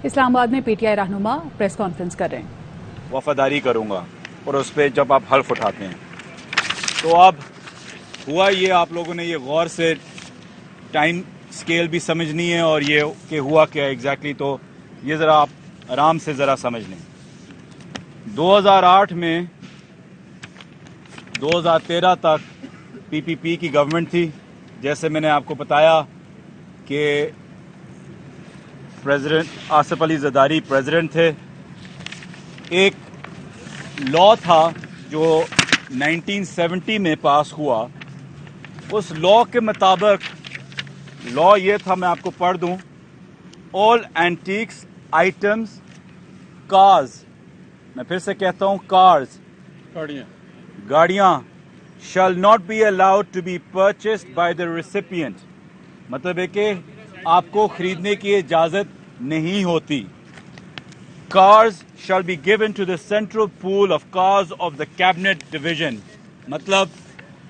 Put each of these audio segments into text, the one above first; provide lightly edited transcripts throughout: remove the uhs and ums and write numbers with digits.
اسلام آباد میں P T I رہنما پریس کانفرنس کر رہے ہیں. وفاداری کروں گا اور اس پہ جب آپ حلف اٹھاتے ہیں تو اب ہوا یہ، آپ لوگوں نے یہ غور سے ٹائم سکیل بھی سمجھنی ہے اور یہ کہ ہوا کیا ایگزیکٹلی، تو یہ ذرا آپ آرام سے ذرا سمجھ لیں. 2008 میں 2013 تک پی پی پی کی گورنمنٹ تھی. جیسے میں نے آپ کو بتایا کہ پریزیڈنٹ آصف علی زرداری پریزیڈنٹ تھے. ایک لا تھا جو 1970 میں پاس ہوا. اس لا کے مطابق لا یہ تھا، میں آپ کو پڑھ دوں: آل اینٹیکس آئٹمس کارز، میں پھر سے کہتا ہوں کارز، گاڑیاں shall not be allowed to be purchased by the recipient. مطلب ہے کہ آپ کو خریدنے کی اجازت نہیں ہوتی. Cars shall be given to the central pool of cars of the cabinet division. مطلب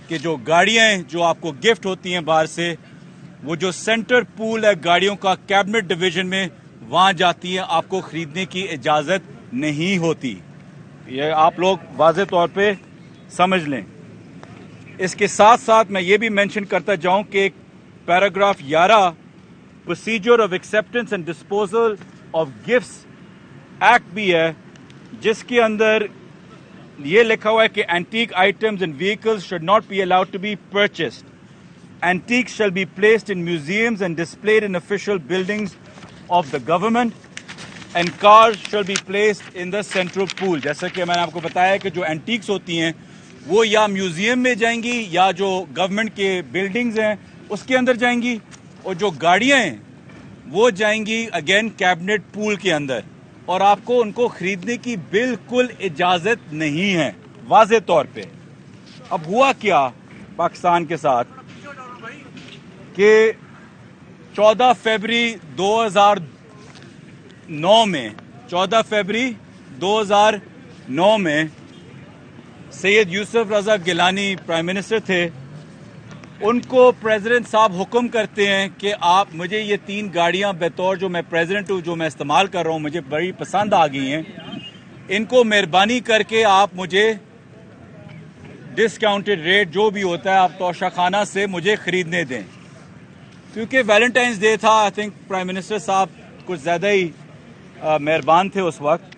کہ جو گاڑیاں ہیں جو آپ کو گفٹ ہوتی ہیں باہر سے، وہ جو سینٹر پول ہے گاڑیوں کا کیبنٹ ڈویژن میں، وہاں جاتی ہیں، آپ کو خریدنے کی اجازت نہیں ہوتی. یہ آپ لوگ واضح طور پہ سمجھ لیں. اس کے ساتھ ساتھ میں یہ بھی مینشن کرتا جاؤں کہ ایک paragraph 11 procedure of acceptance and disposal of gifts act بھی ہے، جس کے اندر یہ لکھا ہوا ہے کہ antique items and vehicles should not be allowed to be purchased. Antiques shall be placed in museums and displayed in official buildings of the government and cars shall be placed in the central pool. جیسا کہ میں نے آپ کو بتایا کہ جو اینٹیکس ہوتی ہیں وہ یا میوزیم میں جائیں گی یا جو گورنمنٹ کے بلڈنگز ہیں اس کے اندر جائیں گی، اور جو گاڑیاں ہیں وہ جائیں گی اگین کیبنٹ پول کے اندر، اور آپ کو ان کو خریدنے کی بالکل اجازت نہیں ہے واضح طور پہ. اب ہوا کیا پاکستان کے ساتھ کہ 14 فروری 2009 میں سید یوسف رضا گیلانی پرائم منسٹر تھے. ان کو پریزیڈنٹ صاحب حکم کرتے ہیں کہ آپ مجھے یہ 3 گاڑیاں بطور جو میں پریزیڈنٹ ہوں جو میں استعمال کر رہا ہوں مجھے بڑی پسند آ گئی ہیں، ان کو مہربانی کر کے آپ مجھے ڈسکاؤنٹڈ ریٹ جو بھی ہوتا ہے آپ توشہ خانہ سے مجھے خریدنے دیں. کیونکہ ویلنٹائنس ڈے تھا، آئی تھنک پرائم منسٹر صاحب کچھ زیادہ ہی مہربان تھے اس وقت.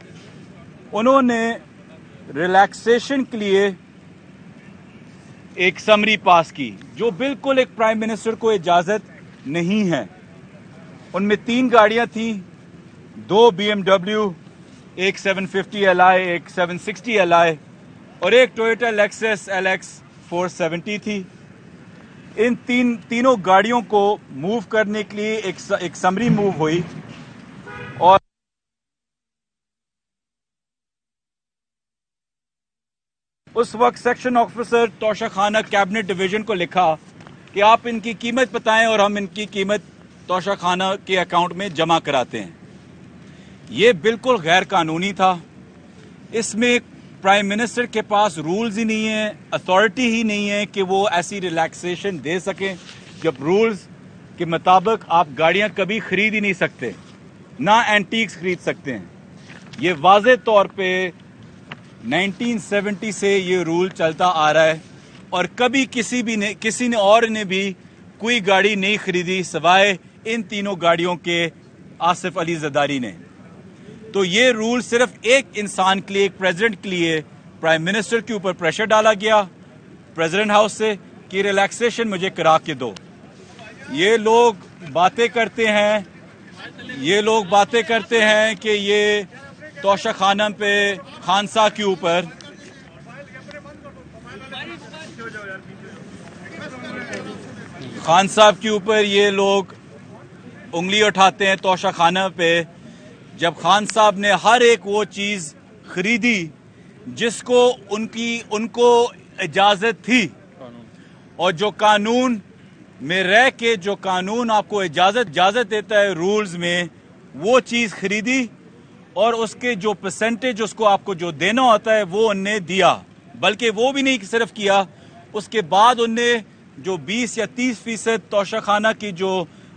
انہوں نے ریلیکسیشن کے لیے ایک سمری پاس کی جو بالکل ایک پرائم منسٹر کو اجازت نہیں ہے. ان میں 3 گاڑیاں تھیں، 2 BMW، ایک 750 Li، ایک 760 Li اور ایک ٹویوٹا لیکسس LX 470 تھی. ان تینوں گاڑیوں کو موو کرنے کے لیے ایک سمری موو ہوئی، اور اس وقت سیکشن آفیسر توشہ خانہ کیبنٹ ڈویژن کو لکھا کہ آپ ان کی قیمت بتائیں اور ہم ان کی قیمت توشہ خانہ کے اکاؤنٹ میں جمع کراتے ہیں. یہ بالکل غیر قانونی تھا. اس میں پرائم منسٹر کے پاس رولز ہی نہیں ہیں، اتھارٹی ہی نہیں ہے کہ وہ ایسی ریلیکسیشن دے سکیں. جب رولز کے مطابق آپ گاڑیاں کبھی خرید ہی نہیں سکتے، نہ اینٹیکس خرید سکتے ہیں. یہ واضح طور پہ 1970 سے یہ رول چلتا آ رہا ہے، اور کبھی کسی نے اور نے بھی کوئی گاڑی نہیں خریدی سوائے ان تینوں گاڑیوں کے آصف علی زرداری نے. تو یہ رول صرف ایک انسان کے لیے، ایک پریزیڈنٹ کے لیے، پرائم منسٹر کے اوپر پریشر ڈالا گیا پریزیڈنٹ ہاؤس سے کہ ریلیکسیشن مجھے کرا کے دو. یہ لوگ باتیں کرتے ہیں کہ یہ توشہ خانہ پہ خان صاحب کے اوپر یہ لوگ انگلی اٹھاتے ہیں توشہ خانہ پہ، جب خان صاحب نے ہر ایک وہ چیز خریدی جس کو ان کو اجازت تھی، اور جو قانون میں رہ کے جو قانون آپ کو اجازت دیتا ہے رولز میں، وہ چیز خریدی، اور اس کے جو پرسنٹیج اس کو آپ کو جو دینا ہوتا ہے وہ ان نے دیا. بلکہ وہ بھی نہیں صرف کیا، اس کے بعد ان نے جو 20 یا 30% توشہ خانہ کی جو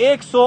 100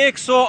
100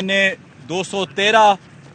NA 213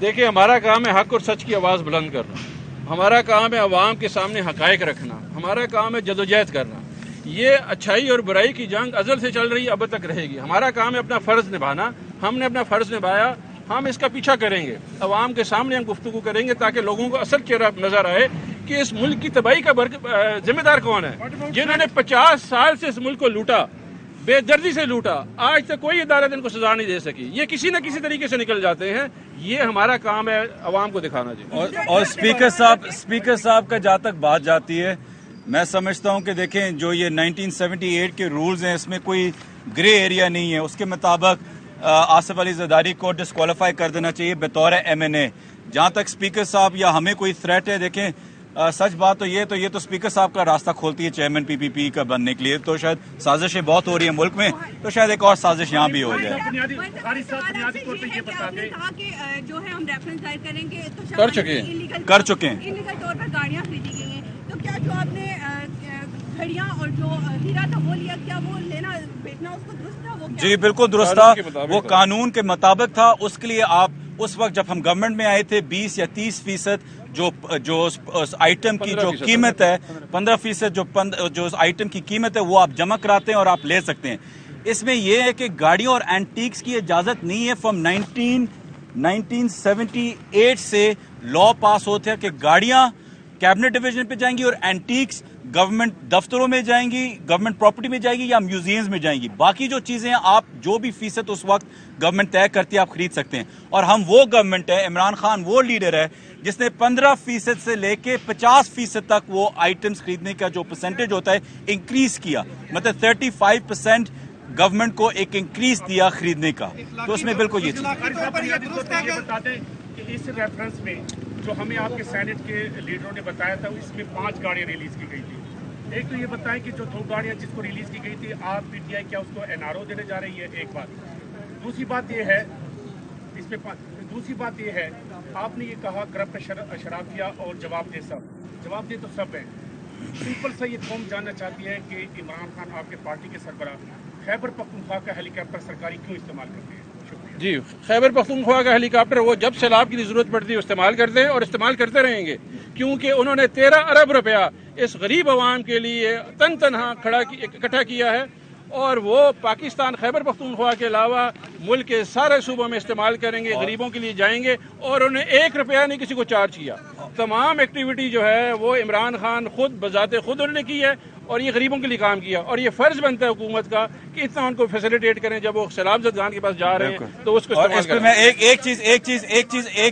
دیکھیں ہمارا کام ہے حق اور سچ کی آواز بلند کرنا، ہمارا کام ہے عوام کے سامنے حقائق رکھنا، ہمارا کام ہے جدوجہد کرنا. یہ اچھائی اور برائی کی جنگ ازل سے چل رہی ہے، اب تک رہے گی. ہمارا کام ہے اپنا فرض نبھانا. ہم نے اپنا فرض نبھایا، ہم اس کا پیچھا کریں گے، عوام کے سامنے ہم گفتگو کریں گے تاکہ لوگوں کو اصل چہرہ نظر آئے کہ اس ملک کی تباہی کا ذمہ دار کون ہے. جنہوں نے 50 سال سے اس ملک کو لوٹا، بے دردی سے لوٹا، آج تک کوئی عدالت ان کو سزا نہیں دے سکی. یہ کسی نہ کسی طریقے سے نکل جاتے ہیں. یہ ہمارا کام ہے عوام کو دکھانا چاہیے. اور اسپیکر صاحب کا جہاں تک بات جاتی ہے، میں سمجھتا ہوں کہ دیکھیں جو یہ 1978 کے رولز ہیں اس میں کوئی گرے ایریا نہیں ہے. اس کے مطابق آصف علی زرداری کو ڈسکوالیفائی کر دینا چاہیے بطور MNA. جہاں تک اسپیکر صاحب یا ہمیں کوئی تھریٹ ہے، دیکھیں سچ بات تو یہ تو اسپیکر صاحب کا راستہ کھولتی ہے چیئرمین PPP کا بننے کے لیے. تو شاید سازشیں بہت ہو رہی ہیں ملک میں، تو شاید ایک اور سازش یہاں بھی ہو جائے. کر چکے ہیں. گاڑیاں خریدی گئی ہیں، تو کیا جو آپ نے گھڑیاں اور جو ہیرا تھا وہ لیا، کیا وہ لینا بیچنا اس کو درست تھا؟ جی بالکل درست تھا، وہ قانون کے مطابق تھا. اس کے لیے آپ اس وقت جب ہم گورنمنٹ میں آئے تھے 20 یا 30% جو آئٹم کی جو قیمت ہے 15% جو آئٹم کی قیمت ہے وہ آپ جمع کراتے ہیں اور آپ لے سکتے ہیں. اس میں یہ ہے کہ گاڑیوں اور اینٹیکس کی اجازت نہیں ہے. فرام 1978 سے لا پاس ہوتے ہیں کہ گاڑیاں کیبنٹ ڈویژن پہ جائیں گی اور اینٹیکس گورنمنٹ دفتروں میں جائیں گی، گورنمنٹ پراپرٹی میں جائے گی یا میوزیمز میں جائیں گی. باقی جو چیزیں ہیں آپ جو بھی فیصد اس وقت گورنمنٹ طے کرتی ہے آپ خرید سکتے ہیں. اور ہم وہ گورنمنٹ ہے، عمران خان وہ لیڈر ہے جس نے 15% سے لے کے 50% تک وہ آئٹمز خریدنے کا جو پرسنٹیج ہوتا ہے انکریز کیا. مطلب 35% گورنمنٹ کو ایک انکریز دیا خریدنے کا. تو اس میں بالکل یہ چیز اس ریفرنس میں جو ہمیں آپ کے سینٹ کے لیڈروں نے بتایا تھا اس میں 5 گاڑیاں ریلیز کی گئی تھی. ایک تو یہ بتائیں کہ جو 2 گاڑیاں جس کو ریلیز کی گئی تھی آپ PTI کیا اس کو NRO دینے جا رہی ہے؟ ایک بات. دوسری بات یہ ہے اس میں دوسری بات یہ ہے آپ نے یہ کہا کرپٹ شراب کیا اور جواب دے تو سب ہیں. سمپل سے یہ قوم جاننا چاہتی ہے کہ عمران خان آپ کے پارٹی کے سربراہ خیبر پختونخوا کا ہیلی کاپٹر سرکاری کیوں استعمال کرتے ہیں؟ جی خیبر پختونخوا کا ہیلی کاپٹر وہ جب سیلاب کی ضرورت پڑتی ہے استعمال کرتے ہیں اور استعمال کرتے رہیں گے، کیونکہ انہوں نے 13 ارب روپیہ اس غریب عوام کے لیے تنہا اکٹھا کیا ہے. اور وہ پاکستان خیبر پختونخوا کے علاوہ ملک کے سارے صوبوں میں استعمال کریں گے، غریبوں کے لیے جائیں گے. اور انہیں 1 روپیہ نہیں کسی کو چارج کیا. تمام ایکٹیویٹی جو ہے وہ عمران خان خود بذات خود انہوں نے کی ہے اور یہ غریبوں کے لیے کام کیا. اور یہ فرض بنتا ہے حکومت کا کہ اتنا ان کو فیسیلیٹیٹ کریں جب وہ سیلاب زدگان کے پاس جا رہے ہیں تو اس کو استعمال کریں. میں ایک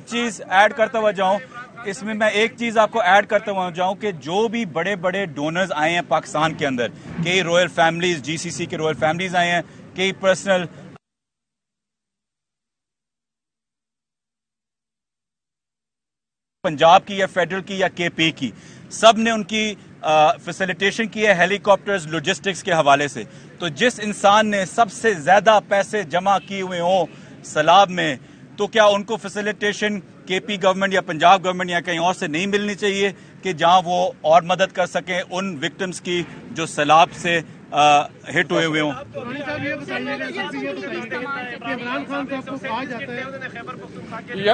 چیز ایڈ کرتا ہوا جاؤں. اس میں ایک چیز آپ کو ایڈ کرتا ہوا جاؤں کہ جو بھی بڑے بڑے ڈونرز آئے ہیں پاکستان کے اندر، کئی رائل فیملیز GCC کے رائل فیملیز آئے ہیں، کئی پرسنل پنجاب کی یا فیڈرل کی یا KP کی، سب نے ان کی فیسیلیٹیشن کی ہے ہیلی کاپٹرز لاجسٹکس کے حوالے سے. تو جس انسان نے سب سے زیادہ پیسے جمع کیے ہوئے ہوں سیلاب میں، تو کیا ان کو فیسیلیٹیشن KP گورنمنٹ یا پنجاب گورنمنٹ یا کہیں اور سے نہیں ملنی چاہیے کہ جہاں وہ اور مدد کر سکیں ان وکٹمز کی جو سیلاب سے ہٹ ہوئے ہوئے ہوں؟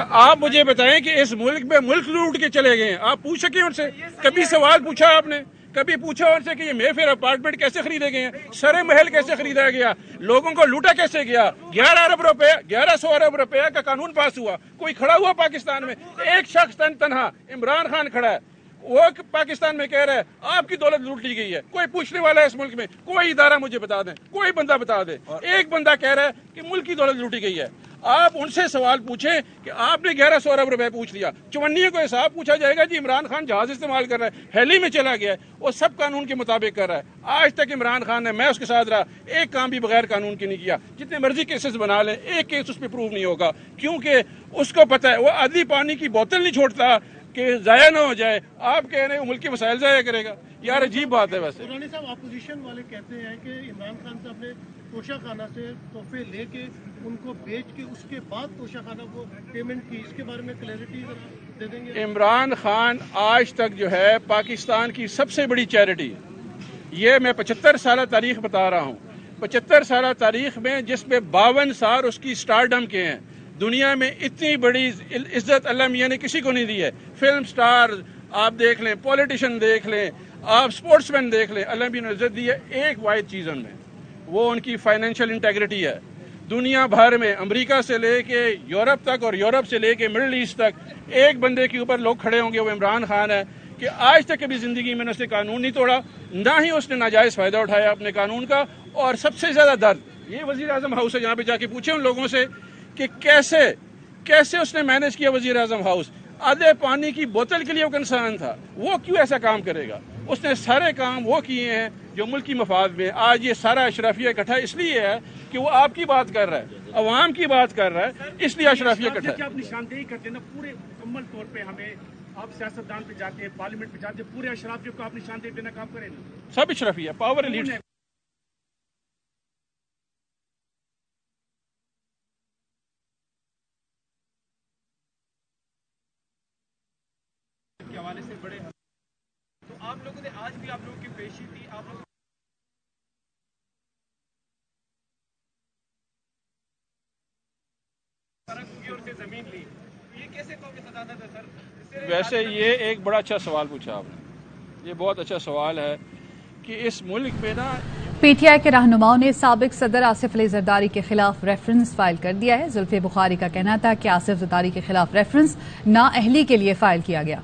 آپ مجھے بتائیں کہ اس ملک میں ملک لوٹ کے چلے گئے ہیں، آپ پوچھ سکیں ان سے؟ کبھی سوال پوچھا آپ نے؟ کبھی پوچھا ان سے کہ یہ مے فیئر اپارٹمنٹ کیسے خریدے گئے ہیں، سرے محل کیسے خریدا گیا، لوگوں کو لوٹا کیسے گیا؟ 1100 ارب روپے کا قانون پاس ہوا، کوئی کھڑا ہوا پاکستان میں؟ ایک شخص تنہا عمران خان کھڑا ہے، وہ پاکستان میں کہہ رہا ہے آپ کی دولت لوٹ لی گئی ہے. کوئی پوچھنے والا ہے اس ملک میں؟ کوئی ادارہ مجھے بتا دیں، کوئی بندہ بتا دے. ایک بندہ کہہ رہا ہے کہ ملک کی دولت لوٹی گئی ہے. آپ ان سے سوال پوچھیں کہ آپ نے 1100 ارب روپے پوچھ لیا، چونیے کو حساب پوچھا جائے گا جی عمران خان جہاز استعمال کر رہا ہے، ہیلی میں چلا گیا ہے، وہ سب قانون کے مطابق کر رہا ہے. آج تک عمران خان نے، میں اس کے ساتھ رہا، ایک کام بھی بغیر قانون کے نہیں کیا. جتنے مرضی کیسز بنا لیں، ایک کیس اس پہ پروو نہیں ہوگا، کیونکہ اس کو پتہ ہے وہ آدھی پانی کی بوتل نہیں چھوڑتا کہ ضائع نہ ہو جائے. آپ کہہ رہے ہیں ملک کے مسائل ضائع کرے گا، یار عجیب بات ہے. ویسے رانی صاحب اپوزیشن والے کہتے ہیں کہ عمران خان صاحب نے توشہ خانہ سے تحفے لے کے ان کو بیچ کے اس کے بعد توشہ خانہ کو پیمنٹ کی، اس کے بارے میں کلیئرٹی دے دیں گے؟ عمران خان آج تک جو ہے پاکستان کی سب سے بڑی چیریٹی، یہ میں 75 سالہ تاریخ بتا رہا ہوں، 75 سالہ تاریخ میں جس میں 52 سال اس کی سٹارڈم کے ہیں، دنیا میں اتنی بڑی عزت اللہ میاں نے کسی کو نہیں دی ہے. فلم سٹار آپ دیکھ لیں, پولیٹیشین دیکھ لیں, آپ سپورٹس مین دیکھ لیں, اللہ میاں نے عزت دی ہے ایک واحد چیز ان میں, وہ ان کی فائنینشیل انٹیگریٹی ہے. دنیا بھر میں امریکہ سے لے کے یورپ تک اور یورپ سے لے کے مڈل ایسٹ تک ایک بندے کے اوپر لوگ کھڑے ہوں گے, وہ عمران خان ہے, کہ آج تک کبھی زندگی میں نے اس نے قانون نہیں توڑا, نہ ہی اس نے ناجائز فائدہ اٹھایا اپنے قانون کا. اور سب سے زیادہ درد یہ وزیر اعظم ہاؤس ہے, جہاں پہ جا کے پوچھیں ان لوگوں سے کہ کیسے اس نے مینج کیا وزیر اعظم ہاؤس. آدھے پانی کی بوتل کے لیے وہ کنسرن تھا, وہ کیوں ایسا کام کرے گا؟ اس نے سارے کام وہ کیے ہیں جو ملکی مفاد میں. آج یہ سارا اشرافیہ اکٹھا اس لیے ہے کہ وہ آپ کی بات کر رہا ہے, عوام کی بات کر رہا ہے, اس لیے اشرافیہ اکٹھا ہے. آپ نشاندہی کرتے ہیں نا پورے مکمل طور پہ, ہمیں آپ سیاستدان پہ جاتے ہیں, پارلیمنٹ پہ جاتے ہیں, پورے اشرافیوں کو آپ نشاندہی دینا کام کریں نا. سب اشرافیہ پاور لیڈ. کے حوالے سے بڑے تو آپ لوگوں نے آج بھی آپ لوگوں کی پیشی تھی, آپ لوگ اور سے زمین لی, یہ کیسے قومی قدادت ہے سر؟ ویسے یہ ایک بڑا اچھا سوال پوچھا آپ نے, یہ بہت اچھا سوال ہے کہ اس ملک میں نا پی ٹی آئی کے رہنماؤں نے سابق صدر آصف علی زرداری کے خلاف ریفرنس فائل کر دیا ہے. زلفی بخاری کا کہنا تھا کہ آصف زرداری کے خلاف ریفرنس نااہلی کے لیے فائل کیا گیا.